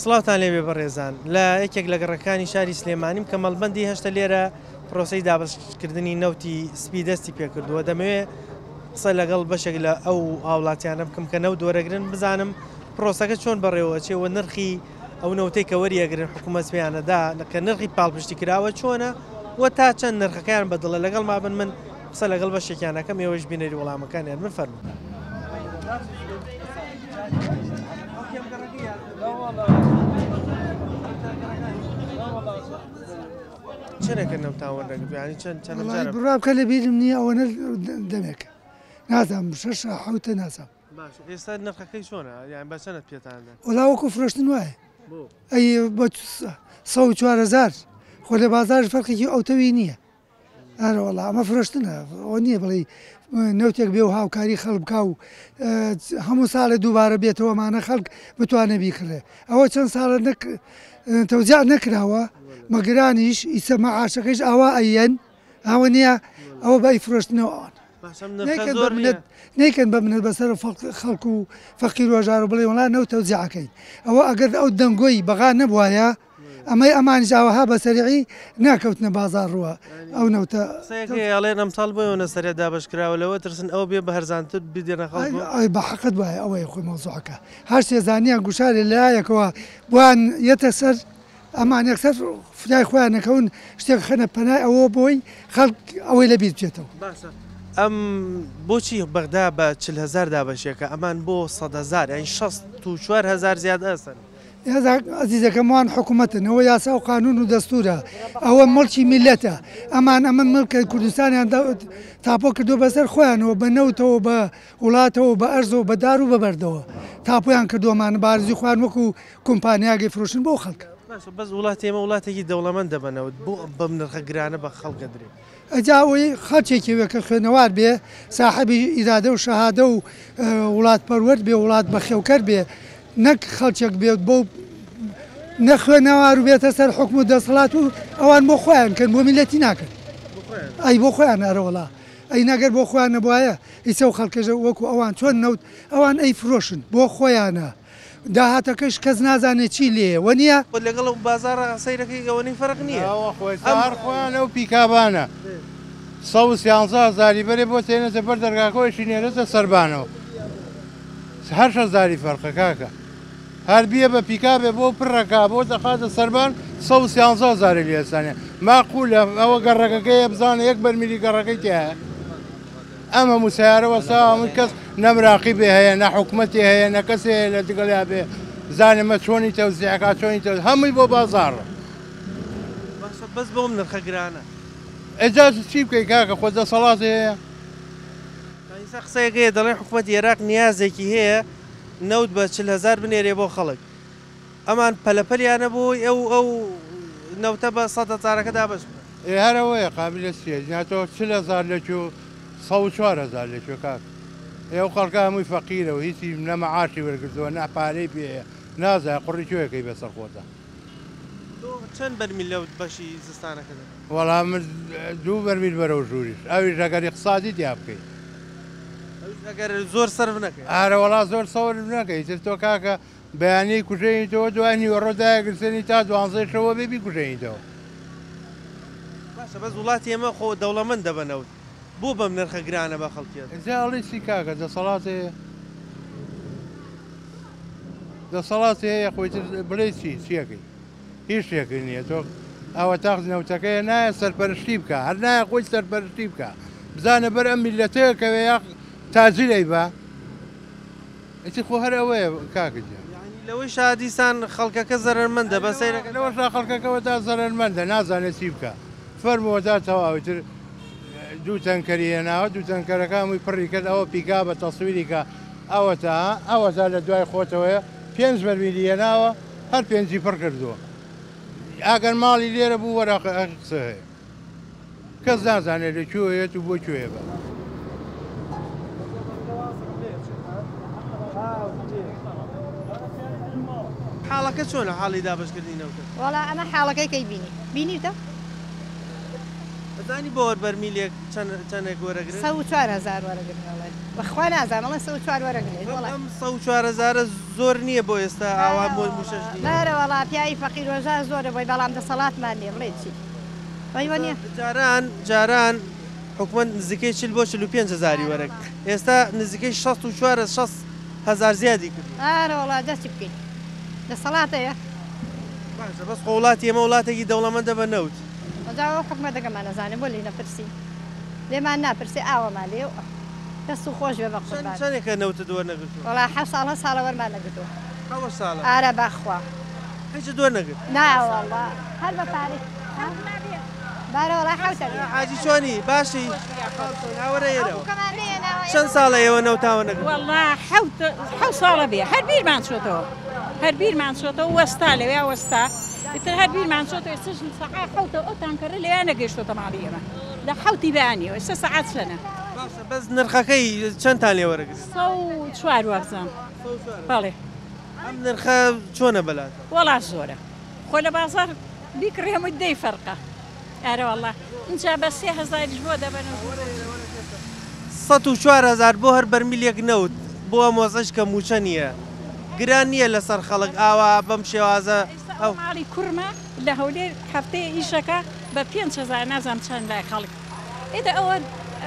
سڵاوتان لێبێ بەڕێزان لە یەکێک لە گەڕەکانی شاری سلێمانیم کە مەڵبەندی هەشتە لێرە پرۆسەی دابشکردنی نەوتی سپی دەستی پێکردووە دەمەوێت قسە لەگەڵ بەشێک لە ئەو هاوڵاتیانە بکەم کە نەوت وەرەگرن بزانم پرۆسەکە چۆن بەڕێوە چێوە نرخی ئەو نەوتەی کە وەریەگرن حکوومەت پێیانەدا کە نرخی پاڵپشتی کراوە چۆنە وە تا چەند نرخەکەیان بەدڵە لەگەڵ مابن من قسە لەگەڵ بەشێکیانەکەم ئێوەش بینەری وەڵامەکانیان من فەرموو. چنێکە نەوتاوەڕێگرانی چەند بڕابکە لە بیرم نییە ئەوەنە دەمێکە نازانم شەش حوتە نازانم. ئێستا نرخەکەی چۆنە یان بە چەنت پێتاندا؟ وەڵاوەکو فرۆشتن وایە ئەی بە 140,000 خۆ لە بازار فەرقێکی ئەوتەوی نییە. ئارە وەڵا ئەمە فرۆشتنە ئەوە نییە بڵێ نەوتێک بێ و هاوکاری خەڵک بکا و هەموو ساڵە دووبارە بێتەوەمانە خەڵک بتوانە بیکڕێ. ئەوە چەند ساڵە تەوزیع نەکراوە مەگرانیش ئیسە مەعاشەکەیش ئاوا ئەیەن ئەوە نییە ئەوە بە ئەی فرۆشتنەوە ئەوان نیکەن بە منێت بەسەر خەڵک و فەقیر وەژار و بڵێ وڵا نەوت تەوزیعەکەی ئەوە ئەگەر ئەو دەنگۆی بەغا نەبوایە ئەمەی ئەمانیش ئاوەها بە سەریعی ناکەوتنە بازار ڕووە ئەو نەوتە ئەڵێن ئەمساڵ بۆیەوە سەرێ دابشکراوەلەوە ترسن ئەو بێ بە هەرزانتر بدێنە خەڵک بە حەقت وایە ئەوەی خۆی مەوزوعەکە هەر سێزانیان گوشارێ لایەکەوە بوان یەتە سەر ئەمان یەکسەر فرای خۆیان نەکەون شتێک خەنە پەنای ئەوە بۆی خەڵک ئەوەی لەبیر بچێتەوە. ئەم بۆچی بەغدا بە 40,000 دابەشێکە ئەمان بۆ 100,000 یان 64,000 زیاد ئەسن. عزیزەکەم وان حکوومەتن ئەوە یاسا و قانون و دەستورە ئەوە مڵکی میلەتە ئەمان ئەمە ملکە کوردستانیان تاپۆ کردو بەسەر خۆیانەوە بە نەوتەوە بە وڵاتەوە بە ئەرزەوە بە دار و بەبەردەوە تاپۆیان کردووەمان بارزی خوان وەکو کۆمپانیاگەی فرۆشن بۆ خەڵک. بەس وڵاتی ئێمە وڵاتێکی دەوڵەمەند دەبنەوە بۆ بەم نرخە گرانە بە خەڵکە درێ. ئەجاوەی خەڵکێکی وەکە خوێنەوار بێ ساحەبی ئیرادە و شەهادە و وڵات پەروەرد بێ وڵات بەخێوکەر بێ نەک خەڵکێک بێت بۆ نەخوێنەوار و بێتە سەر حکم و دەسەڵات و ئەوان بۆ خۆیان کەن بۆ میلەتی ناکەن ئەی بۆ خۆیان ئەرەوەڵا ئەی نەگەر بۆ خۆیان نەبووایە ئیسە و خەڵکەژە وەکو ئەوان چۆن نەوت ئەوان ئەی فرۆشن بۆ خۆیانە داهاتەکەش کەس نازانێت چی لێ وە نییە لەگەڵ بازارە سەیرەکەی ئەوەی فەرق نییە خۆیان ئەو پیکابانە 113,000 بەرێ بۆ تێنێتە بەر دەرگاکۆیشی نێرێتە سەربانەوە هەر 6,000 فەرقە کاکە هەر بیە بە پیکابێ بۆ پڕەکە بۆ دەخاتە سەربان 113,000 لێسانێ ماقولە ئەوە گەڕەکەکەی بزانە یەک بەرمیلی گەڕەکەی تایە ئەمە موسیارەوە ساوە کەس نەمراقی بێ هەیە نە حکوومەتی هەیە نە کەسێ لە دگەڵیا بێ زانمە چۆنی تەوزیعەکە چۆنی هەمووی بۆ بازاڕە بەس بۆم نرخە گرانە ئەجاز چی بکەی کاکە خۆ دەسەڵات هەیە قسەیەکەیە دەڵێن حکوومەت عێراق نیازێکی هەیە نەوت بە 40,000 بنێرێ بۆ خەڵک ئەمان پەلەپەلیانە بووی ئەو نەوتە بە 100,000 دابش هەرەوەیە قابلە سێ ناتەوە 40,000 لەکو 104,000 لەکوێ کاک ئێوە خەڵکە هەمووی فەقیرەوە هیچی نەمەعاشی وەرگردووە ناپارەی پێ نازای قوڕی کوێەکەی بەسەر خۆتە چەند بەرمیل لەوت بەشی زستانەکەدا وەڵام 2 بەرمیل بەرەو ژووریش ئەوی ژەگەری اقتصادی تیا بکەیت ئەگەر زۆر سەرف نەکەی ئارەوەڵا زۆر سەورم نەکەی تر تۆ کاکە بەیانی کوژەینیتەوە دوانی وەڕۆدایەگرسێنی تا 12شەوە بێبی کوژەینیتەوە باشە بەس وڵاتی ئێمە خۆ دەوڵەمەند دەبنەوت بۆ بەم نرخە گرانە بە خەڵکیێت ئەڵی سی کاکە دەسەڵات هەیە خۆیتر بڵێ چیەکەی هیچ شتێکی نییە تۆ ئەوە تاخ نەوتەکەی نایە سەرپەرشتی بکە هەر نایە خۆی سەرپەرشتی بکە بزانە بەر ئەم میلەتەیەکەوێ یا تاجیلەی بە ئەتی خۆ هەر ئەوەیە کاکەجیان لەوەی شادیسان خەڵکەکە زەرمەندە بە سەیرەکە لەوەشا خەڵکەکەەوە تا زەرمەندە نازانێت چی بکە فەرمەوە تا تەواوتر دوو تەنکەری هێناوە دوو تەنکەرەکە هەمووی پڕی کرد ئەوە پیکا بە تەسویری کە ئەوە تا لە دوای خۆتەوەیە 5 بەرمیلی هێناوە هەر 5 پڕ کردووە ئاگەر ماڵی لێرە بوو وەراقە قسە هەیە کەس نازانێت لەکوێیەت و بۆ کوێ بە حاڵەکە چۆنە حاڵی دابشکردنی نەوتە وەڵا ئەمە حاڵەکەی کەی بینیتە بەزانی بۆ بەرمیلێک چەندێک وەرەگرن 104,000 وەرەگرنەوەی بەخوا نازانم ئەڵێ 4 وەرەگرێت وەڵام ئەم 4 زۆر نییە بۆ ئێستا ئاوا بۆ موشەژنی نارە وەڵا پیاوی فەقیر وەژار زۆرە بۆی بەڵام دەسەڵاتمان نییە بڵێ چی بەیوە نییە جاران حکومت نزیکەی 40 بۆ 45,000 وەرەگ ئێستا نزیکەی 64,000 زیادی کرد ئارە وەڵا دەستی بکەین دەسەڵاتەیە باشە بەس وڵاتی ئێمە وڵاتێکی دەوڵەمەندە بە نەوت ئەجاوە حکومە دەگەمان نەزانێ بۆ لێ نەپرسی لێمان ناپرسی ئاوەمان لێ دەست و خۆش بێ بە قوربان چەندێکە نەوتە دووە نەگرتووە وەڵا 7 ساڵە وەرمان نەگرتووە 7 ساڵە ئارە باخوا هیچ دووە نەگرت ناوەڵا هەر بە پارێ بارە وەڵا حوتە حاجی چۆنی باشی هاوەرە ئێرەوە چەند ساڵە ئێوە نەوتاوە نەگرت والله حەوت ساڵە بێ هەر بیرمان چۆتەوە هەر بیرمان چۆتەوە وەستا لەوێ وەستا ئیتر هەر بیرمان چۆتەوە ئێستاش سەعات حەوتە ئەو تانکەرە لەوێ نەگەیشتۆتە ماڵی ئێمە لە حەوتی بەیانیەوە ئێستا سەعات چەندە باشە بەس نرخەکەی چەندتان لێ وەرەگرت 4 وەرزان بەڵێ ئەم نرخە چۆنە بەلات وەڵا زۆرە خۆ لە بازار بیکڕی هەمووی دەی فەرقە ئارە وەڵا اینجا بە 3,000 بۆ دەبەنە 104,000 بۆ هەر بەرمیلێک نەوت بۆ مۆزەش کە موچە نییە گران نییە لەسەر خەڵک ئاوا بەم شێوازە ئەو ماڵی کوورمە لە هەولێر هەفتەیە ئیشەکە بە 5,000 نازام چەند لای خەڵک ئێدە ئەوە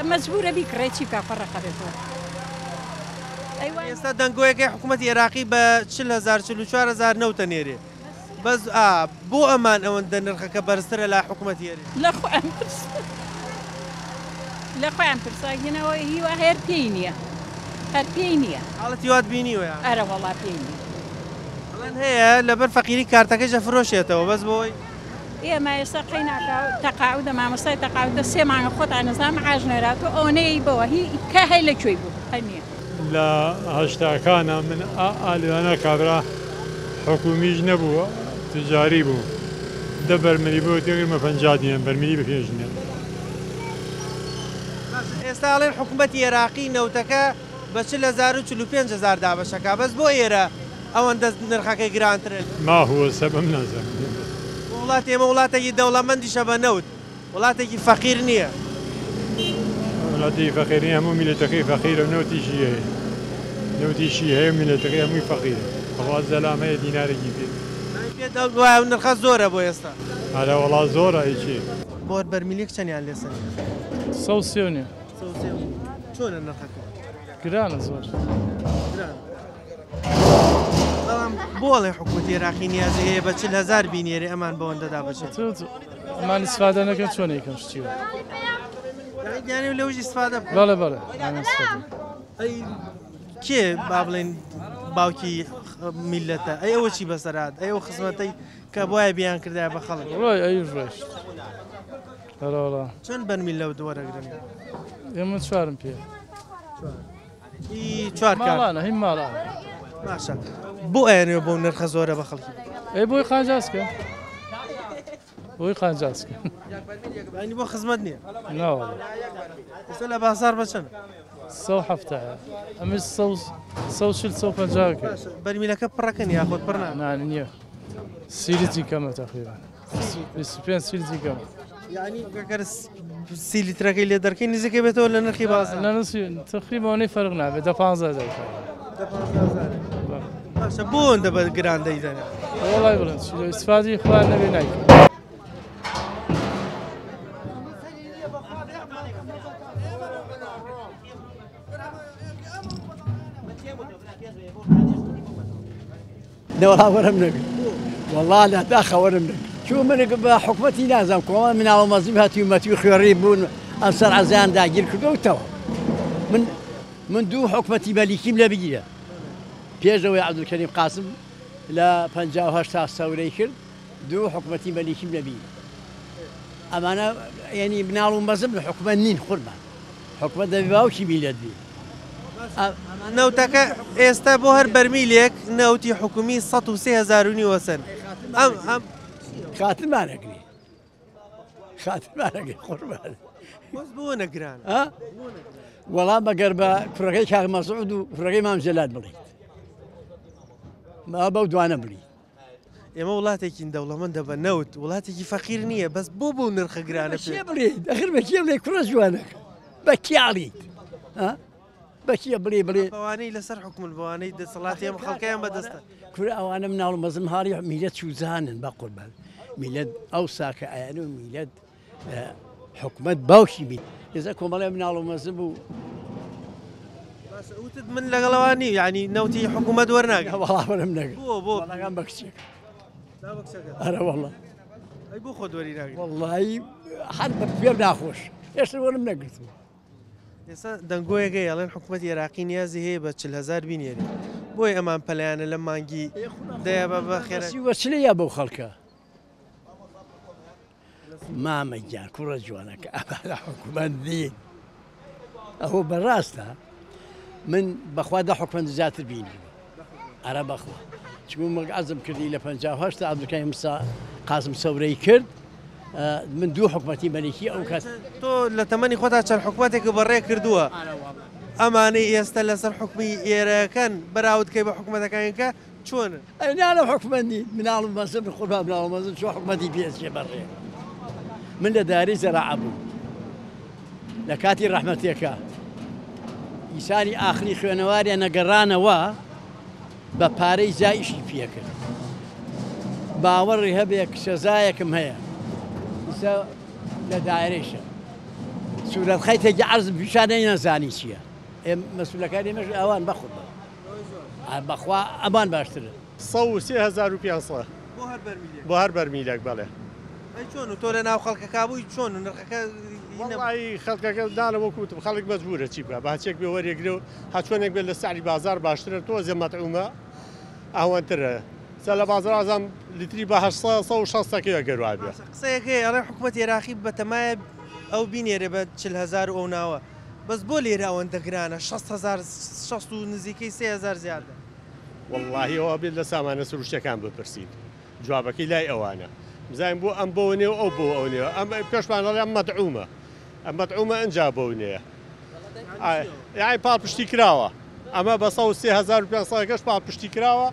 مەجبورە بیکڕێ چی کا فەرقە بێتەوە ئێستا دەنگۆیەکەی حکوومەتی عێراقی بە 40,000 نەوتە نێرێ بەس بۆ ئەمان ئەوەندە نرخەکە بەرزترە لە حکوومەتی هێرێ لە خۆیان پرساگینەوە هیوە هەر پێی نییە هەر پێی نییە حاڵەتی وات بینیوە ئەرە وەڵا پێی نییە بەڵێن هەیە لەبەر فەقیری کارتەکەیشە فرۆشێتەوە بەس بۆی ئێمە ئێستا قەیناکە تەقاعودە مامۆستای تەقاعودە 3 مانگە خۆتان نەزانم حاج نێراتوە ئەو نەیە بەوە هی کە هەی لەکوێی بوو هەر نییە لە هەشتاکانە من ئالیانە کابرا حکومیش نەبووە تجاری بوو دە بەرمەلی بۆ تێگرمە 50 دیێن بەرمەلی بە پێشنێ ئێستا ئەڵێن حکوومەتی عێراقی نەوتەکە بە 45,000 دابەشەکە بەس بۆ ئێرە ئەوەندە نرخەکەی گرانترن ما هو سەبەم نازانم وڵاتی ئێمە وڵاتێکی دەوڵەمەندیشە بە نەوت وڵاتێکی فەقیر نییە وڵاتی فەقیری هەموو میلەتەکەی فەقیرە نەوتیشی هەیە نەوتیشی هەیە میلەتەکەی هەمووی فەقیرە ئەوە زەلام هەیە دینارێکی پێ وایە نرخە زۆرە بۆ ئێستا هەرە وەڵا زۆرە هیچی بۆ بەرمیلێک چەندیان لێسەر 130 چۆنە نرخەکە گرانە زۆر بەڵام بۆڵێ حکوومەتی عێراقی نیازی هەیە بە 40,000 بینێری ئەمان بەوەندە دابەشێت ئەمان ئیسفادە نەکەن چۆن یەکەم شتیوە یانێ لەوژی استفادە بکەن بەڵێ بەڵێ ئەی کێ با بڵێن باوکی میلەتە ئەی ئەوە چی بەسەرات ئەی ئەو خزمەتەی کە بۆیە بیان کردای بە خەڵک ڕۆی ئەی ڕێشت هەرەوەڵا چەند بەرمیل لەو دووەرەگرن ئێمە چوارم پێ چوار ماڵانە هی ماڵانە باشە بۆ ئەیانێ بۆ نرخە زۆرە بە خەڵکی ئەی بۆی قانجاسکە بۆی قانجاسکە ینی بۆ خزمەت نییە ناوەڵ ئێستا لە بازار بە چەند 170 ئەمە 150 بەرمیلەکە پڕەکەن یاخۆت پڕ نانە نییە سیلیتی کەمە تقریبا 25 سیلیتی کەمە یعنی گەر سی لیترەکەی لێ دەرکەی نزیکە بێتەوە لە نرخی بازار لە نسی تقریبانەی فەرق نابێت 15 باشە بۆ ئەوەندە بە گران دەیدەنێ وڵای بڵێن ئیسفادی خوان نەبێ نایکە دەوڵا وەرم نەبی وەڵا لە داخە وەرم نەبی چوو منێک بە حکوومەتی نازانم کۆمە مناڵە مەزیب هاتیومەتی خوێڕی بوون ئەسەر عەزیان داگیر کردوتەوە من دوو حکوومەتی بەلیکیم لە بگیرە پێشەوەی عەبدولکەریم قاسم لە 58 سەورەی کرد دوو حکوومەتی بەلیکیم لەبی ئەمانە ینی مناڵ و مەزم لە حکوومەت نین خورمان حکوومەت دەبی باوکی میلەت بی نەوتەکە ئێستا بۆ هەر بەرمیلێک نەوتی حکومی 130,000 وەسەن ئەم خاتمانەگری خاتمانەگەی قوربان بۆ نەگران وەڵام بەگەر بە کوڕەکەی کاک مەسعود و کوڕەکەی مام جەلات بڵێیت ما بەو دوانە بڵی ئێمە وڵاتێکی دەوڵەمەندە بە نەوت وڵاتێکی فەقیر نییە بەس بۆ نرخە گرانە پێ بڵێ دەخر بە کێ بڵێ کوڕە جوانەکە بە کیاڵیت بەچیە بڵێ بەوانەی لەسەر حکومت بەوانەی دەسەڵاتی ئەم خەڵکیان بەدەستە کورە ئەوانە مناڵ مەزم هاڕی میلەت چوزانن بە قوربان میلەت ئەو ساکە ئایان و میلەت حکومت باوشی بیت ێزە کۆمەڵێ مناڵ و مەزم بوو وتت من لەگەڵەوانی یعنی نەوتی حکومت وەرناگە وەڵاوەرم نەگە بۆ بەڵگان بە کچێک ئەرە وەڵا ئەی بۆ خۆت وەری ناگەی وەڵایی هەر بە پێم ناخۆش هێشتا وەرم نەگرتووە ئێستا دەنگۆیەکەی ئەڵێن حکوومەت عێراقی نیازی هەیە بە 40,000 بینێری بۆی ئەمان پەلایانە لە مانگی دەیە بە خێرەی وەچلەیە بەو خەڵکە مامە گیان کوڕە جوانەکە ئەمە لە حکومەت دی ئەوە بەڕاستە من بەخوا دا حکومەت زیاتر بینی ئەرە بەخوا چون مەگ عەزم کردی لە 58 عەبدولکەریم قاسم سەورەی کرد من دوو حکومەتی مەلکی ئەو کات تۆ لە تەمەنی خۆتا چەند حکومەتێک بەڕێ کردووە ئەمانەی ئێستا لەسەر حکومی ئێرەکەن بەراوردکەی بە حکوومەتەکانیکە چۆنن ئەینا لە حکومەتی مناڵم مەزم قوربان مناڵ مەزم چۆ حکومەتی پێچێ بەڕێ من لە داری زەراعە بوو لە کاتی ڕەحمەتێکە ئیسانی ئاخری خوێنەواریان نەگەڕانەوە بە پارەی زایشی پێکرد باوەڕی هەبێک سەزایەکم هەیە ئیسا لە دایرێشە سوورەت خەیتێکی عەرزم پیشانەی نەزانی چییە مەسئولەکانی مەش ئەوان بەخۆ بەخوا ئەمان باشترن 13500 بۆ هەر بەرمیلێک بەڵێ چۆن و تۆ لە ناو خەڵکەکە بووی چۆن و نرخەکە وڵی خەڵکەکە دانەوە کوتم خەڵک مەجبورە چی بکە باچێک بێ وەرێگرێ و هەچۆنێک بێت لە سعری بازار باشترە تۆ زێمەتعومە ئەوەنترە سە لە بازار ئازام لیتری بە 1600 گەروە بێ قسەیەکەی ئەڵێ حکوومەت عێراقی بەتەمایە ئەو بینێرە بە 40,000 ئەو ناوە بەس بۆ لێرە ئەوەندە گرانە 60 و نزیکەی 3000 زیادە واللهی ئەوە بێت لە سامانە سروشتەکان بپرسید جوابەکەی لای ئەوانە بزانین بۆ ئەم بۆ نێو ئەو بۆ ئەو نێوە ئەم پێشمانڵی ئەم مەدعومە ئەم مەدعومە ئەنجا بۆ نەیە یاعی پاڵپشتی کراوە ئەمە بە 3500 پاڵپشتی کراوە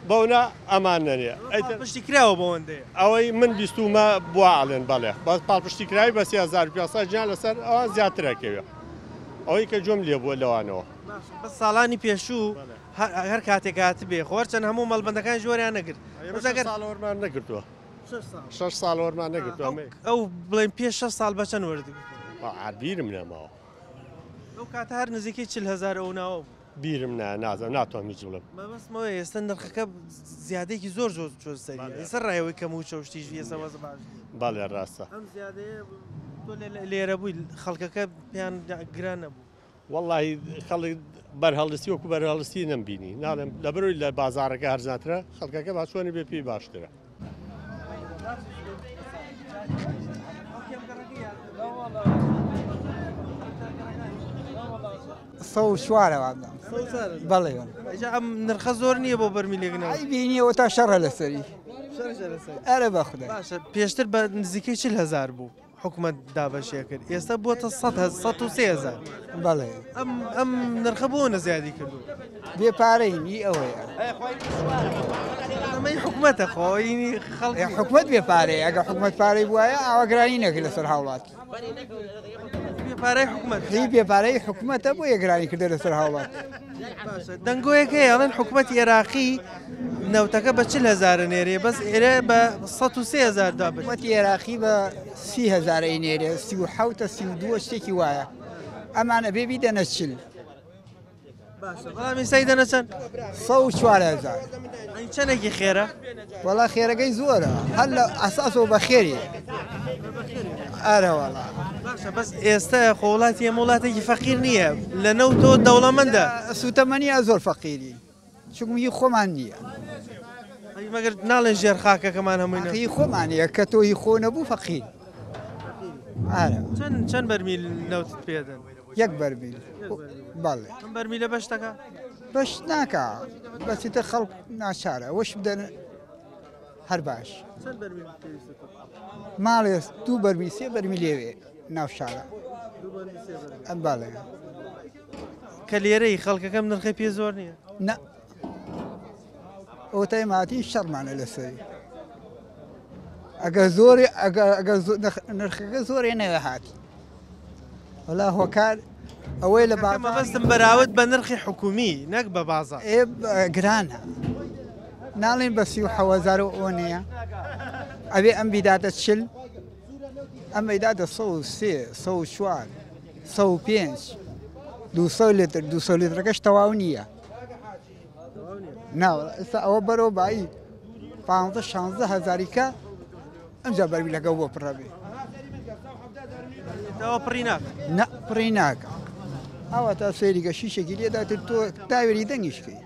بەونە ئەمان نەنێ پشتی کراوە بۆەوەندەیە ئەوەی من بیستومە بواڵێن بەڵێ بە پاڵپشتی کراوی بە 3500 جیان لەسەر ئەوان زیاترەکەوێ ئەوەی کە جۆم لێ بووە لەوانەوە بە ساڵانی پێشوو هەر کاتێک هات بێ خۆر چەند هەموو مەڵبەندەکان ژۆریان نەگرت ساڵۆرمان نەگرتووە 6 ساڵ وەرمان نەگرتووە ئەو بڵێن پێ 6 ساڵ بەچەند وەردی بیرم نەماوە ئەو کاتە هەر نزیکەی 40,000 ئەو ناوە بیرم نازم ناتوانم هیچ بڵم بەبستمەوە ئێستا نرخەکە زیادەیەکی زۆر چۆ سەری ئێستا ڕایەوەی کەم و چەشتیش ئێستا وەزە باش بەڵێ ڕاستە ئەم زیادەیە تۆ لێرە بووی خەڵکەکە پێیان گران نەبوو وەڵی خەڵک بەرهەڵستی وەکو بەرهەڵستی نەمبینی ناڵێم لەبەروی لە بازارەکە هەرزاترە خەڵکەکە باچۆنی بێ پێی باشترە سوارەوە بەڵێ ئەم نرخە زۆر نییە بۆ بەرمیلێکنەوە بینیەوە تا شەڕە لەسەری ئەرە بەخدا پێشتر بە نزیکەی 40,000 بوو حکوومەت دابەشێ کرد ئێستا بووە 130,000 بەڵێ ئەم نرخە بۆ نەزیادی کردو بێپارەینی ئەوەیە ئەمەی حکوومەتە خۆینی خەڵک حکوومەت بێپارەیە ئەگە حکوومەت پارەی وایە ئاواگرانی نەکرد لەسەر هاوڵات بێپارەی حکوومەت هی بێپارەی حکوومەتە بۆ یەگرانی کردە لەسەر هاوڵات دەنگۆیەکەی ئەڵێن حکوومەتی عێراقی نەوتەکە بە 40,000 نێرێ بەس ئێرە بە 130,000 دابێت حکوومەتی عێراقی بە 30,000 نێرێ 37 32 شتێکی وایە ئەمانە بێبی دەنەچل بەڵامی سەی دەنەچەند 104,000 چەندێکی خێرە وەڵا خێرەکەی زۆرە هەر لە ئەساسەوە بە خێری ئارە وەڵا بەس ئێستا خۆ وڵاتی ئەمە وڵاتێکی فەقیر نییە لە نەوتۆ دەوڵەمەندە سوتەمەنی زۆر فەقیری چکمی خۆمان نییە مەگەر ناڵێن ژێر خاکەکەمان هەمووی خۆمانەیە کە تۆی خۆ نەبوو فەقیر چەند بەرمیل نەوتت پێدەن یەک بەرمیل بەڵێ ئەم بەرمیلە بەشتەکە بەش ناکە بەسیتە خەڵک ناچارە وەش بدەن هەر باش ماڵێ دوو بەرمی سێ بەرمی لێوێ ناو شارە ئەم باڵێ کە لێرەی خەڵکەکەم نرخی پێ زۆر نییە نە ئەو تایماتی شەڕمانە لەسەری ئەگە زۆری نرخەکە زۆرێ نەوە هاتی وەلا هۆکار ئەوەی لە بەستم بەراورد بە نرخی حکومی نەک بە بازار گرانە ناڵێن بە 37,000 ئۆنەیە ئەوێ ئەم بیدادە چل ئەم بیدادە 103 104 105 200 لیتر 200 لیترەکەش تەواو نییە ناوە ئێستا ئەوە بەرەوە بایی 15-16 هەزاریکە ئەمجا بەرمیلەکە بۆ پڕەبێ پڕی ناکە پڕی ناکە ئەوە تا سێریگە شیشێکی لێداتر تۆ تاوێری دەنگیشکەی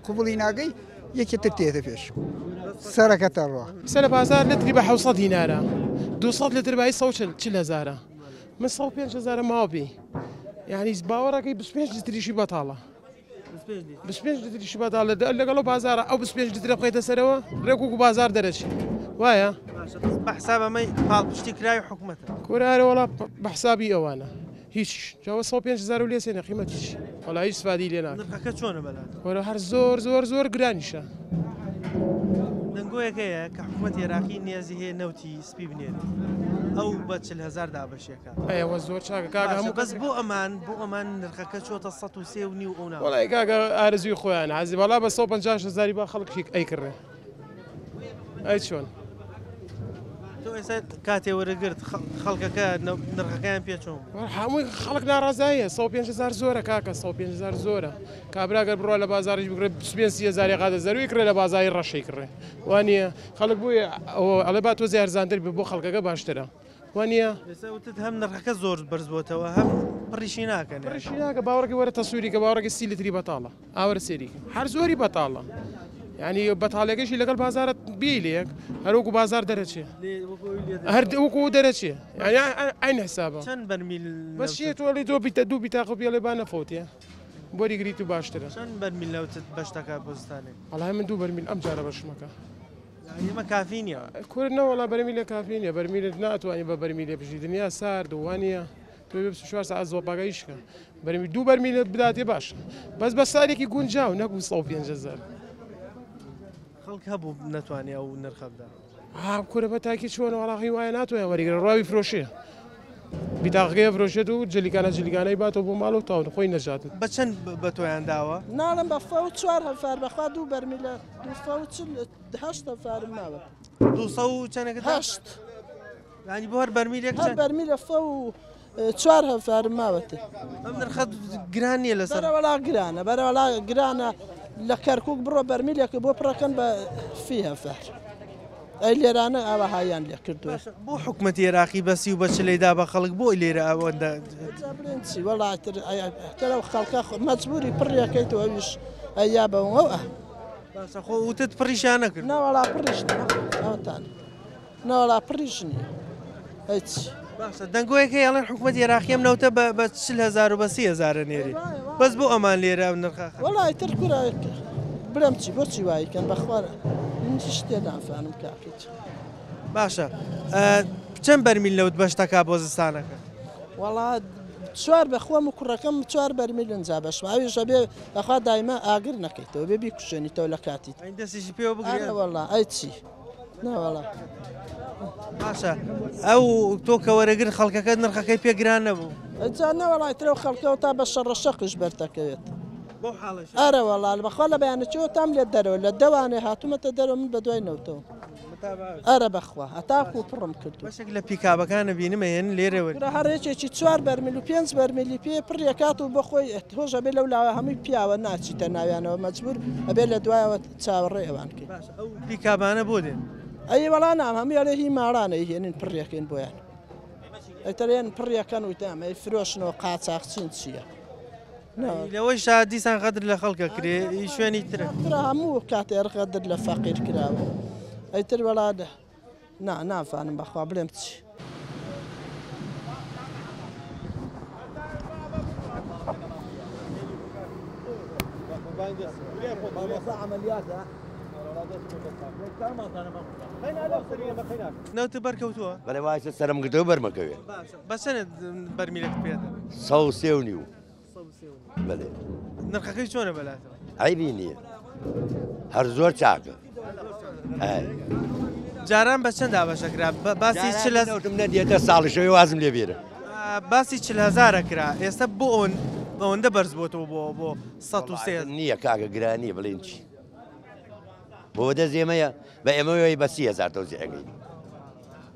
قبولی ناگەی یەکێتر تێتە پێش سەرەکەتە ڕۆ سەر بازار لتری بە 600 دینارە 200 لتر بای 140,000 من 105,000 ماوە یعنی باوەڕەکەی 25 لتریشی بەتاڵە 25 لتریشی بەتاڵە لەگەڵ بازارە ئەو 25 لتر بخەیتە سەرەوە ڕێک و بازار دەرەچی وایە بەحسابەمەی پاڵپشتی کراوی حکوومەتە کۆرارە وڵا بەحسابی ئەوانە هیچ جاوە 105,000 لێ سێنە قیمەتیش وڵا هیچ سوادی لێ ناکە نرخەکە چۆنە بەلات وەرە هەر زۆر گرانیشە دەنگۆیەکەیە کە حکوومەت عێراقی نیازی هەیە نەوتی سپی بنێت ئەو بە 40,000 دابەشێکە ئەوە زۆر چاکە کاگە هەموو بەس بۆ ئەمان نرخەکە چۆتە 103 و نیو ئەو ناوە وڵای کاگە ئارزوی خۆیان حەزی بەڵا بە 150,000 با خەڵکیک ئەیکڕێ ئەی چۆن تۆ ئێستا کاتێ وەرەگرت خەڵکەکە نرخەکەیان پێچۆم هەمووی خەڵک ناڕازاییە 105,000 زۆرە کاکە 105,000 زۆرە کابراگەر بڕۆ لە بازاریش بگرێ 30,000 قادە زەروی کرێ لە بازاری ڕەشەی کڕێ وانە خەڵک بووە ئەڵێ با تۆ زیارزاندر بۆ خەڵکەکە باشترە وانە ئێستاوتت هەم نرخەکە زۆر بەرزبووتەوە هەم پڕیشی ناکەن پڕیشی ناکە باوەڕێکی وەرە تەسووریکە باوەڕێکی 30 لتری بەتاڵە ئاوەرە سێریکە هەر زۆری بەتاڵە ینی بەتاڵێکەشی لەگەڵ بازارت بیلێک هەروکو بازار دەرەچێ هەروکو دەرەچێ ئەین حسابە چەند بەرمیل بەشێت تۆڵی دوو بیتاقە پێڵێ با نەفۆتیە بۆری گریت و باشترە چەند بەرمیل لەوتت بەشتەکە بۆستانێک وەڵای من 2 بەرمیل ئەم جارە بەشمەکە ئێمە کافینە کورنەوەڵا بەرمیلە کافینە بەرمیلت ناتوانانی بە بەرمیلێ بژی دنیا سارد وانە تۆ 24 ساعت زۆپاگەیشکە بەرمی 2 بەرمیلت بداتێ باش بەس بە سارێکی گونجاو نەکو 105,000 خەڵک هەبوو نەتوانێ ئەو نرخە بدا کورە بە تاکی چۆن وەڵاقی وایە ناتوانێت وەریگرە ڕاوی فرۆشێ بیتاقەکەی فرۆشێت و جلیکانەی باتەوە بۆ ماڵ و تاون خۆی نەژاتن بە چەند بە تۆیان داوە ناڵم بە فەوت 4 هەفار بەخوا 2 بەرمیلە 2 هەفارم ماوە 200 چەندێکە 8 ینی بۆ هەر بەرمیلێک هەر بەرمیلە فە و 4 هەفارم ماوەتە ئەم نرخە گران نییە لەسەر بەرەوەڵا گرانە بەرەوەڵا گرانە لە کەرکک بڕۆ بەرمیلێکە بۆ پڕەکەن بە فی هەفار ئەی لێرانە ئاوە هایان لێ کردووە بۆ حکوومەتی عێراقی بەسی و بەچلەیدا بە خەڵک بۆ لێرە ئەوەندە چی وەڵاترەوە خەڵکە مەجبوری پڕیەکەیتەوە ئەویش ئەیا بەوە خۆ وتت پڕیشانە کرد ناوەڵا پڕیش ئەوتان ناوەڵا پڕیش نییە هیچ باشە دەنگۆیەکەی ئەڵێن حکوومەت عێراقی ئەم نەوتە بە 40,000 و بە 30,000 نێری بەس بۆ ئەمان لێرە ئەو نرخە وەڵای تر کورایکە برم چی بۆچی وایکەن بەخوارە شتێ نافانم کاکەیت باشە چەند بەرمیل لەوت بەشتەکە بۆ زستانەکە وەڵا 4 بەخۆم و کوڕەکەم 4 بەرمیل ئەنجا بەشم ئاویژە بێ بەخوا دایما ئاگر نەکەیتەوە بێ بیکوشێنیتەوە لە کاتیت دەستیشی پێوە بگرێ وەڵا ئەی چی ناوەڵا باشە ئەو تۆ کە وەرەگر خەڵکەکە نرخەکەی پێگران نەبوو ئەجا نەوەڵای ترەوە خەڵکەوە تا بە شەڕەشەقش بەردەکەوێت ئەرە وەڵال بەخوا لە بەیانەچەوە تام لێت دەرەوە لە دەوانێ هاتوومەتە دەرەوە من بە دوای نەوتەوە ئەرە بەخوا هەتاکو و پڕم کردو بەشێک لە پیکابەکانە بینمە هێن لێرەوە هەر هێچێکی 4 بەرمیل و 5 بەرمیلی پێ پڕیەکات و بەخۆی هۆژە بێ لەو لاوە هەمووی پیاوە ناچیتە ناویانەوە مەجبور ئەبێ لە دوایەوە چاوەڕێ ئەوان کرد ئەو پیکابانە بۆ دێن ئەی وەڵا نام هەمووی ئەڵێ هی ماڕانەی هێنین پڕیەکەین بۆیان ئەتەرێن پڕیەکەن وتام ئەی فرۆشنەوە قاچاقچین چییە لەوەی شادیسان قەدر لە خەڵکە کرێ شوێنی ترە هەموو کاتێ ڕقەدر لە فەقیر کراوە ئەیتر وەڵادە نافانم بەخوا بڵێم چی نەوتە بەرکەوتووە بەڵێ وایە سەرم گرتەوە بەرمەکەوێ بەچەنێت بەرمیلێک پێدە 103 بەێ نرخەکەی چۆنە بەلاتەوە عیبی نییە هەر زۆر چاکە جاران بە چەنددا بەشەکرا باسی نەدیێتە ساڵیشەوەی وازم لێ بێرە باسی 40,000 کرا ئێستا بۆ ئەوەن ئەوەندە بەرز بۆتەوە بۆ 103 نییە کاگە گرانیە بڵێن چی بۆ دەزێمەیە بە ئێمەوەی بە 30,000 تۆزیەکەی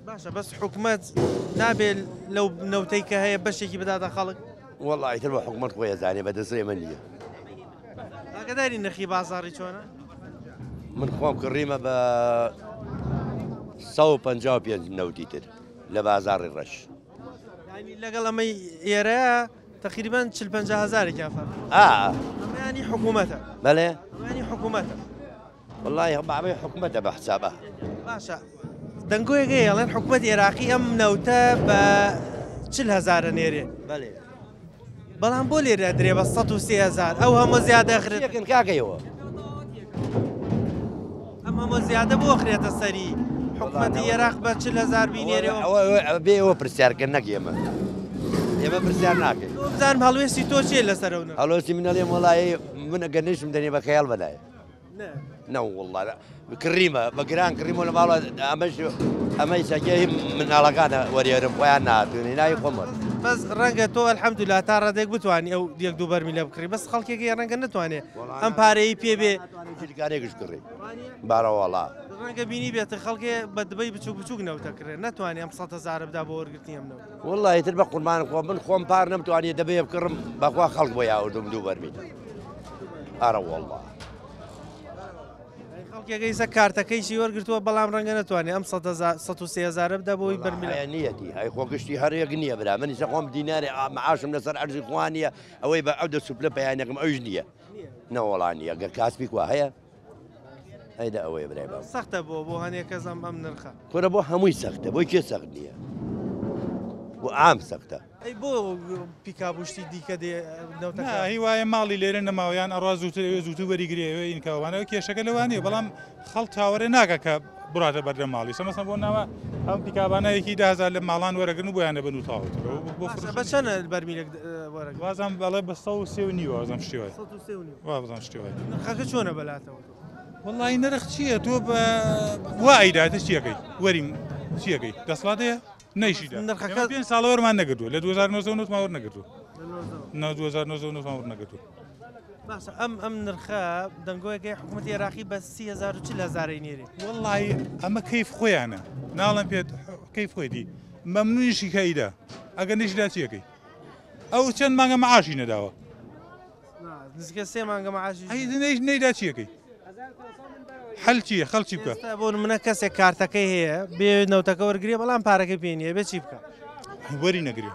باشە بەس حکوومەت نابێت لەو نەوتەی کە هەیە بەشێکی بداتە خەڵک وەڵی تر بە حکوومەت خۆی زانێ بە دەست ئێمە نییە ئاگداری نرخی بازاڕی چۆنە من خۆم کڕیمە بە 155 نەوتی تر لە بازاڕی ڕەش لەگەڵ ئەمەی ئێرە تقریبان 50,000 کافر ئەمەیانی حکوومەتە بەڵێ ئەمەیانی حکوومەتە والله بابەی حکوومەتە بە حسابە باشە دەنگۆیەکە ئەڵێن حکوومەت عێراقی ئەم نەوتە بە 40,000 نێرێ بەڵام بۆ لێرە درێ بە 103,000 ئەو هەموو زیادە خرێتکن کاکەیەوە ئەم هەموو زیادە بۆ خرێتە سەری حکوومەتی عێراق بە 40,000 بینێرەوە بێ ئەوە پرسیارکە نەک ئێمە ئێمە پرسیار ناکەین بزانم هەڵوێستی تۆ چێ لەسەرەوە هەڵۆستی منەڵێم وڵایی من ئەگەر نیشم دەنێ بە خەیاڵ بەلایە نە وڵڵا کڕیمە بە گران کڕیمە لە ماڵە ئەمەی سەگەی مناڵەکانە وەریێرم خۆیان ناتوانێ ناوی خۆمەر بەس ڕەنگە تۆ الحەمدوللا تا ڕادێک بتوانانی ئەو دیەک دوو بەرمی لە بکڕی بەس خەڵکێکی ڕەنگە نتوانێت ئەم پارەی پێ بێ کارێکش کڕی بارەوەڵا ڕەنگە بینی بێتە خەڵکێ بە دبەی بچوک بچوک نەوتەکرێت ناتوانێت ئەم 100,000 بدا بۆ وەرگرتی ئەم نەوت وڵڵی تر بە قوربان خۆ من خۆم پار نەمتوانێت دەبێ بکڕم بەخوا خەڵک بۆ یاوردم دوو بەرمی ئارە وڵڵا خەڵکێکەی سە کارتەکەیشی وەرگرتووە بەڵام ڕەنگە نتوانێت ئەم 103,000 بدا بۆی بەرمیلە نیەتی ئەی خۆگشتی هەرەیەک نییە برا منی سە خۆم دینارێ معاشم لەسەر ئەرزی خوانیە ئەوەی بە ئەو دە سوپلە پەیانەکەم ئەوش نییە نەوەڵانیە گەر کاسبی کو هەیە ئەیدا ئەوەیە برای بە سەختە بۆ هەنێک کەس ئەم نرخە کورە بۆ هەمووی سەختە بۆی کێ سەخت نییە بۆ ئام سەختە ئەی بۆ پیکابوشتی دیکە هی وایە ماڵی لێرە نەماویان ئەڕوا زووتر وەریگرێەوە ئینکەوانەوە کێشەکە لەوانەیە بەڵام خەڵ چاوەڕێ ناکە کە بڕاتە بەردە ماڵی سەمەسم بۆ ناوە ئەم پیکابانەیەکی 10,000 لە ماڵان وەرەگرن و بۆیانە بن و تاوتەوە بە چەنە بەرمیلێک وازم بەڵێ بە 103 وازم شتێوە وازم شتێوە خەکە چۆنە بەلاتەوە وڵی نرخ چییە تۆ بە وائیداتە چیەکەی وەریم چیەکەی دەسڵاتەیە نەیشیدا پێ ساڵە وەرمان نەگرتووە لە 2009 ماوەڕ نەگرتووە 2009 ماوەڕ نەگرتووە باشە ئەم نرخە دەنگۆیەکەی حکوومەتی عێراقی بە 30,000 نێرێ وڵی ئەمە کەیف خۆیانە ناڵم پێت کەیف خۆیتی مەمنونیشی کەیدا ئەگەر نشدا چیەکەی ئەو چەند مانگە مەعاشی نەداوە نزیکە 3 مانگە مەعاشی نەیدا چیەکەی حل چییە خەڵکی بکە بۆ منە کەسێک کارتەکەی هەیە بێ نەوتەکە وەرگێ بەڵام پارەکەی پێنیە بێ چی بکە وەری نەگرێ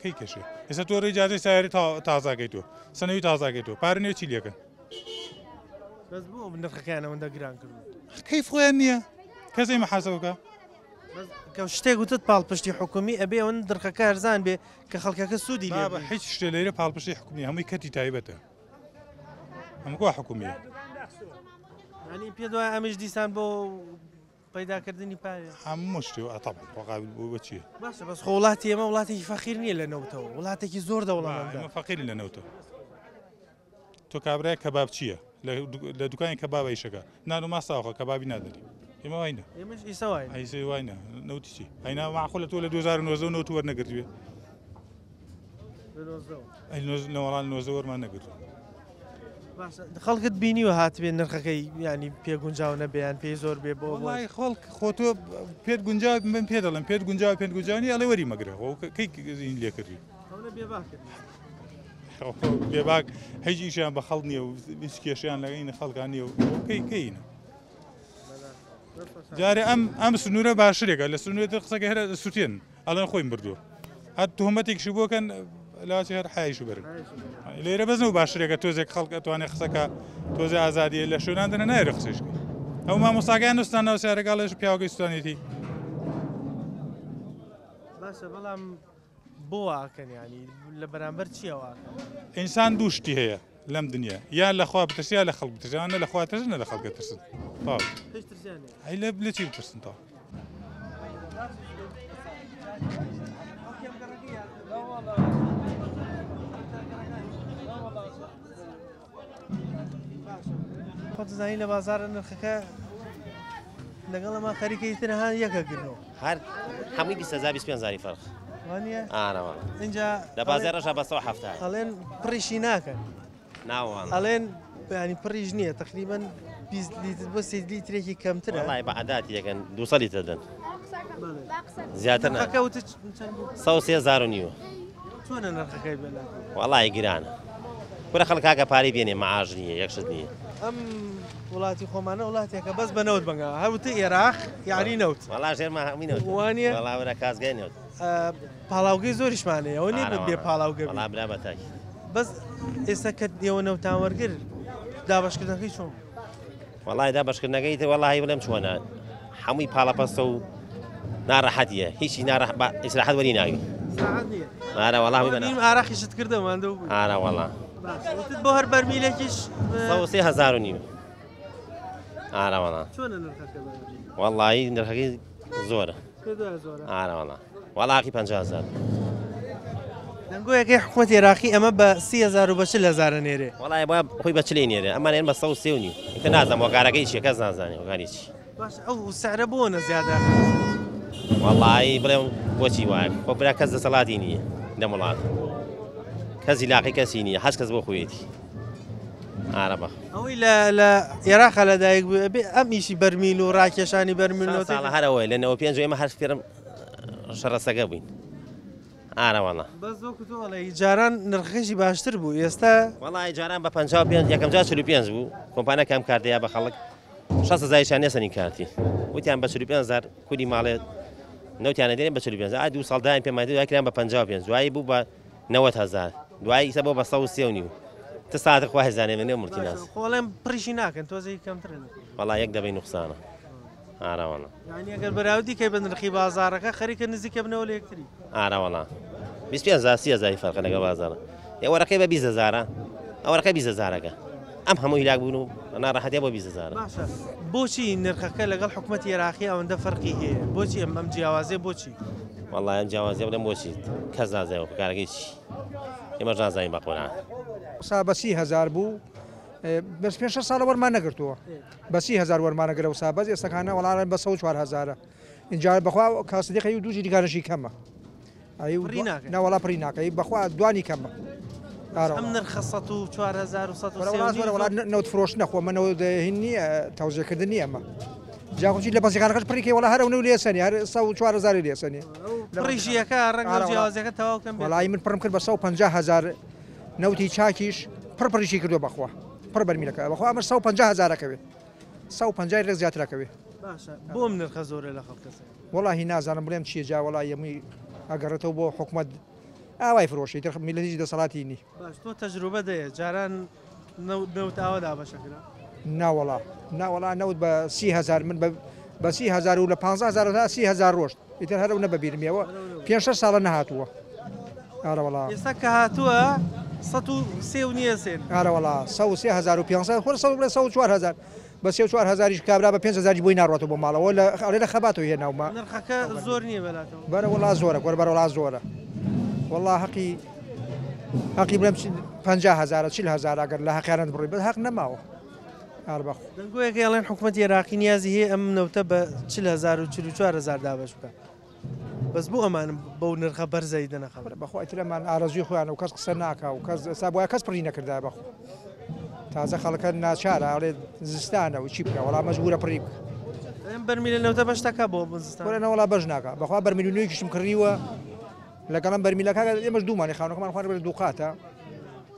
کەی کەشێ ئێستا تۆ ڕێجاازی سایری تازاکەی تۆ سنەوی تازاکەی تۆ پارنێ چی لەکەن بەس بۆ نرخەکەیانەوەندە گران کرد کەی خۆیان نییە کەسەی مەحاسەوەکە کە شتێک وتت پاڵپشتی حکومی ئەبێ ئەوەن درخەکە هەرزان بێ کە خەڵکەکە سوودی لێ بە هیچ شتێ لێرە پاڵپشتی حکومی هەمووی کەتی تایبەتە هەموو حکومیە ینی پێ دوای ئەمیش دیسان بۆ پەیداکردنی پارێ هەموو شتێ ئەتەب ڕقابل بوو بەچیە باشە بەس وڵاتی ئێمە وڵاتێکی فەقیر نییە لە نەوتەوە وڵاتێکی زۆر دەوڵەمەندە فەقیری لە نەوتە تۆ کابرای کەباب چییە لە دوکانی کەبابە ئیشەکە نان و ماساوخە کەبابی نادەری ئێمە واینە ئێمەش ئیسەوای ئەیسێ واینە نەوتی چی هەینا معقولە تۆ لە 2009 نەوت وەرنەگرتوێ لە وەڵان 90 وەرمان نەگرتووە خەڵکت بینیوە هاتبێت نرخەکەی ینی پێگونجاو نەبیان پێی زۆر بێ بۆ خەڵک خۆ تۆ پێت گونجاو من پێ دەڵم پێت گونجاو پێت گونجاوی ئەڵێ وەری مەگرە کەی لێ کردی بێباک هیچ ئیشیان بە خەڵ نییە و کێشیان لەگەینە خەڵکان نیە و کەینە جارێ ئەم سنوورە باشرێکە لە سنوورێت قسەکە هەر سووتێن ئەڵەن خۆی بردووە هەت تهمەتێکشی بۆکەن لاچی هەر حایش برن لێرە بەزن و باشرێکە تۆزێک خەڵک ئەتوانێت قسەکە تۆزە ئازادیە لە شوێنان دەنە نایرە قسەشکی ئەو مامۆستاگەیان نووسستانەوە سیارەکەڵێش پیاوەکەی سوستانێتی باشە بەڵام بۆ واکەن ینی لە بەرامبەر چییە واکە ئینسان دوو شتی هەیە لەم دنیا یان لەخوا بترسیا لە خەڵک بترسیانە لەخوا ترسنە لە خەڵکە ترسن هەی لە چی بترسن تا خۆ دەزانی لە بازارە نرخەکە لەگەڵەما خەریکەی ترها یەکەگرنەوە هەر هەمووی 25,000 فەرق وانە ئانەوە اینجا لە بازێڕەشە بە 170 ئەڵێن پڕیشی ناکەن ناوان ئەڵێن ینی پڕیش نییە تقریبان 20 لیتر بۆ 3 لیترێکی کەمترە وڵای بە عەداتی دەکەن 200 لیتر دەن زیاتر نە نەکەوتە 130,000 چۆنە نرخەکەی بێنە وڵای گرانە کورە خەڵکاکە پارەی بێنێ مەعاش نییە یەکشت نییە ئەم وڵاتی خۆمانە وڵاتێکە بەس بە نەوت بەنگا هەوتە عێراق یاری نەوت وڵا ژێرمە هەمووی نەوت وانە وڵاوەرە کازگای نەوت پاڵاوگەی زۆریشمانەیە ئەوە نیە بێ پاڵاوگە وڵا برا بەتاکی بەس ئێستا کە ئێوە نەوتان وەرگر دابەشکردنەکەی چۆن وڵای دابەشکردنەکەی تر وڵای بڵێم چۆنە هەمووی پاڵەپەستە و ناڕەحەتیە هیچی ئیسراحەت وەری ناوی ئارە وەڵامی بەنا ئاراقیشت کردەماندە ئارە وەڵا بۆ هەر بەرمیلێکیش 130,000 ئارە وەڵا چۆنە نرخەکە وەڵایی نرخەکەی زۆرە ئارە وەڵا وەڵاقی 50,000 دەنگۆیەکەی حکوومەت عێراقی ئەمە بە 30,000 بە 40,000 نێرێ وڵای بە خۆی بە چلێ نێرێ ئەمانێن بە 130 کە نازانم وەکارەکەی چیە کەس نازانێ وەکاری چی باش ئەو سعرە بۆ نە زیادە وەڵایی بڵێم بۆچی وایە خۆ برا کەس دەسەڵاتی نییە لە وڵات کەسی لاقی کەسی نییە هەست کەس بۆ خۆیەتی ئارە بە ئەوەی لە عێراقا لەدایک بێ ئەم ئیشی بەرمیل و ڕاکێشانی بەرمیلەوە ساڵە هەرەوەی لەنەوە پێنج ئێمە هەر فێرم شەڕەسەگە بووین ئارە وەڵا بەس وەکو تۆ وەڵی جاران نرخەکەشی باشتر بوو ئێستا وەڵی جاران بە 55 یەکەم جار 45 بوو کۆمپانیەکەم کاردەیە بە خەڵک 6,000 نێسەنی کارتی وتیان بە 45,000 کوری ماڵێ نەوتیانە دێنێ بە 45 ئا دوو ساڵداین پێمای دوایکران بە 55 دوایی بوو بە 90,000 دوایی ئیسە بۆ بە 130 تە ساعتە خوا هێزانێ منێ مرتی ناس خۆڵێم پڕیشی ناکەن تۆزەی کەمترن وەڵا یەک دەبەی نوقسانە ئارە وەڵا یعنی ئەگەر بەراودی کەی بە نرخی بازارەکە خەریکە نزیکە بنەوە لە یەکتری ئارە وەڵا 25,000 فەرقە لەگە بازارە ئێوەرەکەی بە 20,000 ئەوەرەکەی 20,000ەکە ئەم هەمووی لاک بوون و ناڕەحەتیە بۆ 20,000 بۆچی نرخەکە لەگەڵ حکوومەتی عێراقی ئەوەندە فەرقی هەیە بۆچی ئەم جیاوازێ بۆچی وەڵای ئەم جیاوازیە بڵێم بۆچی کەس نازانێ کارەکەی چی ئێمەش نازانین بە قورئان سا بە 30,000 بوو بەس پێ 6 ساڵە وەرمان نەگرتووە بە 30,000 وەرمانەگرە و سابەز ئێستاکانە وەڵارن بە 104,000 اینجا بەخوا کاسدەقی و دووجی دیگارەشی کەمە ناوەڵا پڕی ناکەی بەخوا دوانی کەمە ئەم نرخە 104,100 نەوت فرۆش نەخۆ منەوە هینی تاوزێکردنی ئەمە جاخۆچی لە بەزیەکانەکەش پڕیکەی وڵا هەرە و لێسەنی هەر 104,000 لێسەنی پڕیژیەکە ڕەنگە جیاوازەکە تەواوکەم وڵایی من پڕم کرد بە 150,000 نەوتی چاکیش پڕپڕیشی کردو بەخوا پڕ بەرمیلەکە بەخوا ئەمە 150,000ەکەوێت 150 ڕێک زیاترەکەوێت بۆم نرخە زۆرە لە خەڵکەس وڵی نازانم بڵێم چیە جا وڵی یەمووی ئەگەڕێتەوە بۆ حکوومەت ئاوای فرۆشی تر میلەتیی دەسەڵاتی نی باش تۆ تەجروبە دەیە جاران نەوت ئاوەدا بەشەکرا ناوەڵا نەوت بە 30,000 من بە 30,000 و لە 15,000 تا 30,000 ڕۆشت ئیتر هەرە نەبەبیرمیەوە 5 ساڵە نەهاتووە ئارەوەڵا ئێستا کە هاتووە 130 نییە سێن ئارەوەڵا 13500 خۆ 104,000 بە 4,000 کابرا بە 5,000 بۆی ناڕاتەوە بۆ ماڵەوە لە خەباتەوە هێناومە نرخەکە زۆر نییە بەلاتەوە بەرە وڵا زۆرە گۆر بەرەوڵا زۆرە والله حەقی بڵێم 50,000 40,000 ئەگەر لە حەقیانت بڕی بە حەق نەماوە ئاربەخ دەنگۆیەکە ئەڵێن حکوومەتی عێراقی نیازی هەیە ئەم نەوتە بە 40,000 و 44,000 دابەش بکە بەس بۆ ئەمان بەو نرخە بەرزەی دەنەخەبەر بەخوای ترەمان ئارەزوی خۆیان و کەس قسە ناکە و کەس سابواە کەس پڕی نەکردا بەخۆ تازە خەڵکە ناچارە ئەڵێ زستانە و چی بکە وەڵام مەجبورە پڕی بکە ئەم بەرمیلە نەوتە بەشتەکە بۆ بزستانەوەڵا بەش ناکە بەخوا بەرمیلونیکیشم کڕیوە لەگەڵم بەرمیلەکە ئێمەش دوومانی خاونەکەمان خوارد دووقاتە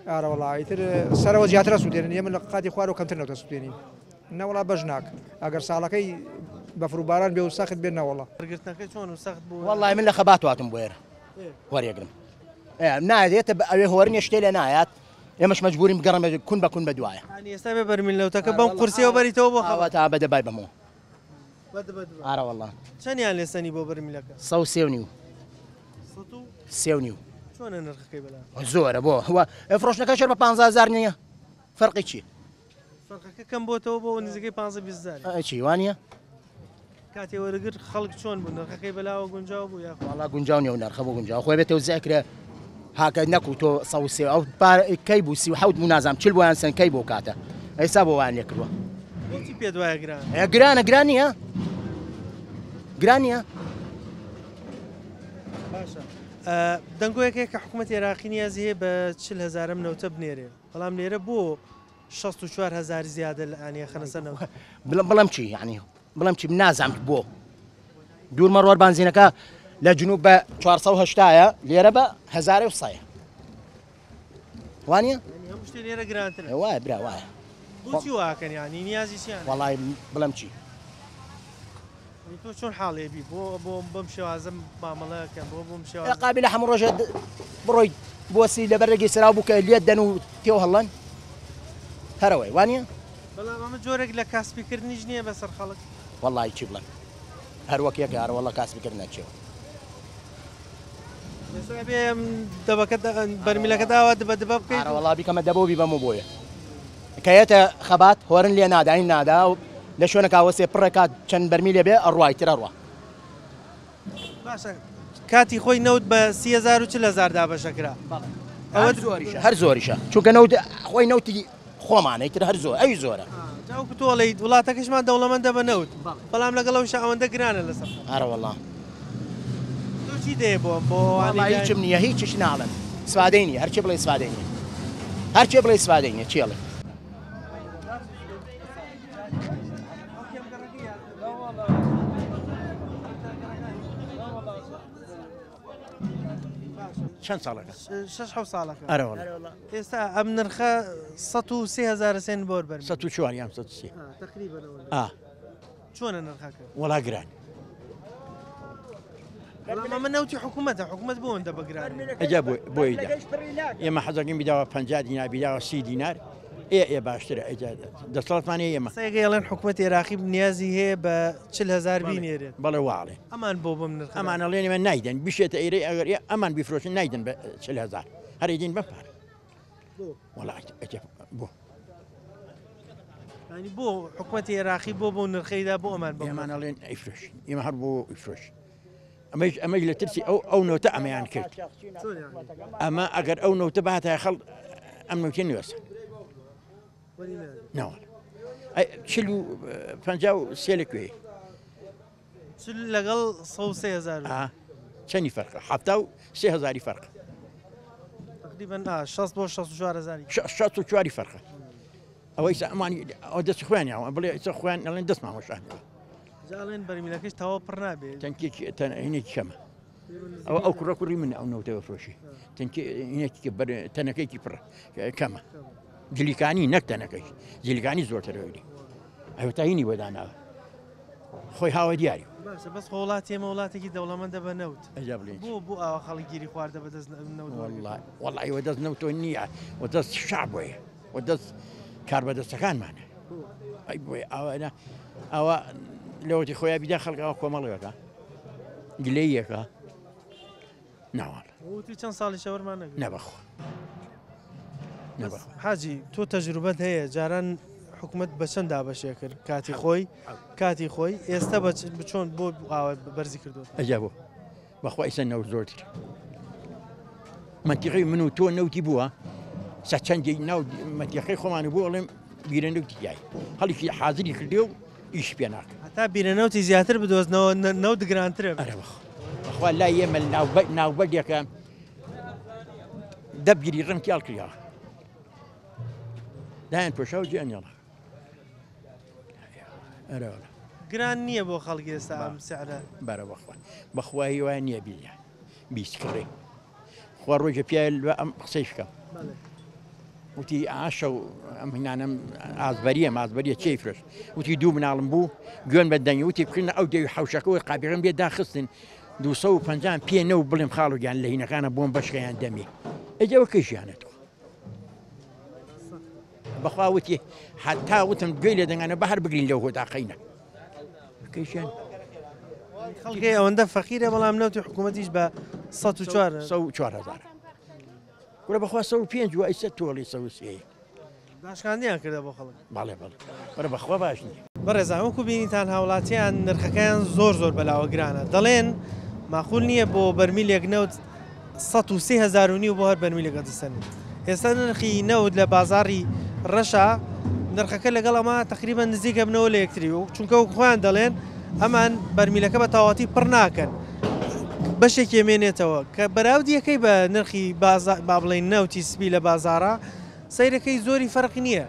ئارە وڵی تر سەرەوە زیاترە سوودێنن ئێمە لە قاتی خوار و کەمتر نەوتە سوودێنین نەوەڵا بەش ناکە ئەگەر ساڵەکەی بە فروباران بێ و سەخت بێن نەوەڵە گرتنەکەی چۆن و سەخت بوو وەڵی من لە خەبات هاتم بۆ ئێرە وەرێگرم نایێتە ئەوێ هۆرنیە شتێ لە نایات ئێمەش مەجبورین بگەڕم بکون بەکون بە دوایە ئێستا بێ بەرمیل نەوتەکە بەم قورسیەوە بەریتەوە بۆ خەوە تا بەدەبای بەمەوە ئارە وەڵا چەندیان لێسەنی بۆ بەرمیلەکە 130 سێ چۆنە نرخەکەی بەلا زۆرە بۆ هو فرۆشنەکە شەر بە 15,000 نییە فەرقی چی فەرقەکە کەم بۆتەوە بۆ نزیکەی 15,000 چی وانە کاتێ وەرەگرت خەڵک چۆن بوو نرخەکەی بەلاوە گونجاو بوو یا وڵا گونجاو نیە و نرخە بۆ گونجاو خۆی بێتەوە زیکرە هاکە نەکو تۆ 130 ئەو کەی بوو 37 بوو نازام چل بۆیان سنکەی بۆ کاتە ئەیسا بۆ وان لێ کردووە پێ دوایە گرانە گران نییە گرانیە باشە دەنگۆیەکێک کە حکوومەت عێراقی نیازی هەیە بە 40,000 نەوتە بنێرێ بەڵام لێرە بۆ 64,000 زیادە ئەنیە خەنەسەرەوە بڵم چی یعنی بڵم چی نازانم بۆ دوور مەڕوەر بانزینەکە لە جنوب بە 480ە لێرە بە 1900 وانە هەموو شتێ لێرە گرانترە وایە برا وایە بۆچی واکەن ینی نیازی چیان وەڵای بڵم چی تۆ چۆن حاڵێبی بۆ بەم شێوازە مامەڵەکەم بۆ بۆم شێوازە قابل لە هەموو ڕۆژە بڕۆی بۆسی لەبەرەگی سراو بوو کە لێت دەن و تێو هەڵەن هەرەوەی وانە بەڵام ئەمە جۆرێک لە کاسبیکردنیش نییە بەسەر خەڵک وەڵی چی بڵێن هەروەک یەکارە وەڵە کاسبیکرد نەچێەوە دەبەکە بەرمیلەکە داوا دبە بکەیت وەڵا بیکەمە دەبۆ بی بەمە بۆیە کەیەتە خەبات هۆرن لێ ناداین نادا و لە شوێنەکەوەسێ پڕێکات چەند بەرمی لێ بێ ئەڕوایترە ڕوە باشە کاتی خۆی نەوت بە 30,000 دابەشەکرا ئەوە زۆریشە هەر زۆریشە چونکە نەوت خۆی نەوتی خۆمانەیتر هەر زۆر ئەوی زۆرە جاوکو تۆڵیت وڵاتەکەشمان دەوڵەمەندە بە نەوت بەڵام لەگەڵەوەش ئەوەندە گرانە لەسەر هەرە وەڵام چی دێ بۆ هیچم نییە هیچش ناڵم سوادەی نیە هەرچی بڵێ سوادەی نیە هەرچێ بڵێ سوادەی نیە چێڵێ چەند ساڵەکە 6 ساڵەکە ئەرەوەڵ ئێستا ئەم نرخە 130,000 سێن بۆ بەر 140 یان 130 تقریبا چۆنە نرخەکە وەڵا گران ئەمە نەوتی حکوومەتە حکوومەت بۆ ئەوەندە بەگران ئەجا بۆی ئێمە حەزەکەین بیداوە 50 دینار بیداوە 30 دینار ئێ باشترە ئەجا دەسەڵاتمانە ئێمە سێگەڵێن حکوومەتی عێراقی نیازی هەیە بە 40,000 بینێرێت بەڵێ واڵێ ئەمان بۆ بم نرخ ئەمانە لێنێمە نایدەن بشێتە ئێرەی ئەگەر ئەمان بیفرۆشن نایدەن بە 40,000 هەرێدین بەپار وەڵای بۆ ینی بۆ حکوومەتی عێراقی بۆ نرخەیدا بۆ ئەمان ئێمانەڵێن ئەیفرۆشین ئێمە هەر بۆ ئیفرۆشین ئەمەش لە ترسی ئەو نۆتە ئەمەیان کرد ئەمە ئەگەر ئەو نۆتە باتە خەڵ ئەم نوتێ نوێسە ناوە 53 لەکوێ لەگەڵ 130,000 چەندی فەرقە 73,000 فەرق تقریبا 6 بۆ 64,000 64 فەرقە ئەوەی ئەمانی ئەو دەست خوێنیاوە بڵێ ئێستا خوێن ئەڵێن دەستمان وەشانەوە جاڵێن بەرمیلەکەش تەواو پڕ نابێت هینێکی کەمە ئەو کوڕە کوڕی من ئەو نەوتەوە فرۆشی هینێکی تەنەکەیکی پڕ کەمە جلیکانی نەک تەنەکەی جلیکانی زۆرترەوەی ئەو تاهینی بۆداناوە خۆی هاوە دیاری باشە بەس وڵاتی ئێمە وڵاتێکی دەوڵەمەندە بە نەوت ئەجا بڵێن بۆ ئاوا خەڵک گیری خواردە بە دەست نەوت وەڵی وە دەست نەوتۆ نییە و دەست شعب وەیە و دەست کار بەدەستەکانمانە ئەی بۆی ئەوە ئەوە لەوەتی خۆیان بیدا خەڵکەوە کۆمەڵەکە گلەیەکە ناوەڵ وتی چەند ساڵی شەوەرمان نەبەخۆ حاجی تۆ تەجروبەت هەیە جاران حکوومەت بە چەند دابەشێ کرد کاتی خۆی ئێستا بچۆن بۆ ئاوە بەرزی کردو ئەجا بۆ بەخوا ئیسە نەوت زۆرتر منتیقی من و تۆ نەوتی بووە چەندی ناو منتیقی خۆمان بوو ئەڵێم بیرە نەوتی یای هەڵێکی حازری کردێ و ئیش پێ ناکە هەتا بیرەنەوتی زیاتر بدۆزنەوە نەوت گرانترە بەخوا لای ئێمە ناوبەردێکە دەبگیری ڕمکیال کردیاوە دایان پۆشاو گیانیاڵە ئەرەوە گران نییە بۆ خەڵکی ئێستا ئەم سعرە بەرە بەخوا بەخوای وایە نییە بیلیان بیستکڕێ خوا ڕۆژە پیاە ئەم قسەی بکەم وتی ئاشە و ئەم هینانم ئازبەریە چی فرۆش وتی دوو مناڵم بوو گوێن بە دەنگی وتی بکردنە ئەو دەوی حوشەکەەوەی قابیڕم بێ داخستن 250 پێ نەو بڵێم خاڵوگیان لە هینەکانە بۆم بەشکەیان دەمی ئەجەوە کەژیانێتەوە بەخوا وتی حتا وتم گوێی لێ دەنگانە بەهر بگرین لەو هۆداقینە کەیشیان خەڵکی ئەوەندە فەقیرە بەڵام نەوتی حکوومەتیش بە 4,000 ولا بەخوا 5 و ئەیسە تۆڵی 3 داشکاندیان کردە بۆ خەڵک باڵێ بەرە بەخوا باش نیە بەڕێزان وەکو بینیتان هاوڵاتیان نرخەکەیان زۆر بەلاوە گرانە دەڵێن ماخول نییە بۆ بەرمیلێک نەوت 130,000 بۆ هەر بەرمیلێکە دەسەنی ئێستا نرخی نەوت لە بازاری ڕەشە نرخەکە لەگەڵ ئەمە تقریبا نزیکە بنەوە لە یەکتری و چونکە خۆیان دەڵێن ئەمان بەرمیلەکە بە تەواتی پڕ ناکەن بەشێک ئێمێنێتەوە کە بەراودیەکەی بە نرخی با بڵێن نەوتی سپی لە بازارە سەیرەکەی زۆری فەرق نییە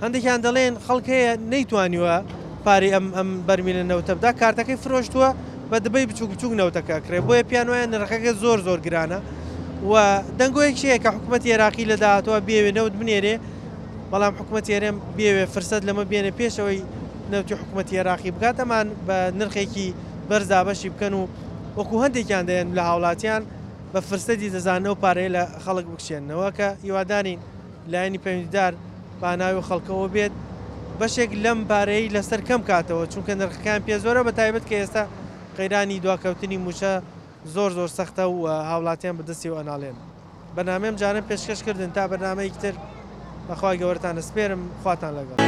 هەندێکیان دەڵێن خەڵک هەیە نەیتوانیوە پارەی ئەم بەرمیلە نەوتە بدا کارتەکەی فرۆشتووە بە دبەی بچوک بچوک نەوتەکە کرێ بۆیە پیان وایە نرخەکە زۆر زۆر گرانە و دەنگۆیەک شەیە کە حکوومەتی عێراقی لە داهاتوە بێوێ نەوت بنێرێ بەڵام حکوومەتی هێرێم بێوێ فرسەت لەمە بێنێ پێشەوەی نەوتی حکوومەتی عێراقی بکات ئەمان بە نرخێکی بەرزابەشی بکەن و وەکو هەندێکیان دەیەن لە هاوڵاتیان بە فرسەتی دەزانەوە پارەیە لە خەڵک بکشێنەوە کە هیوادارین لایەنی پەیوەندیدار باناوی خەڵکەوە بێت بەشێک لەم پارەی لەسەر کەم کاتەوە چونکە نرخەکان پێ زۆرە بە تایبەت کە ئێستا قەیرانی دواکەوتنی موشە زۆر زۆر سەختە و هاوڵاتیان بەدەستی و ئەناڵێن بەنامەم جانم پێشکەشکردن تا بەنامەیەکتر بەخوای گەورەتان دەسپێرم خواتان لەگەڵ.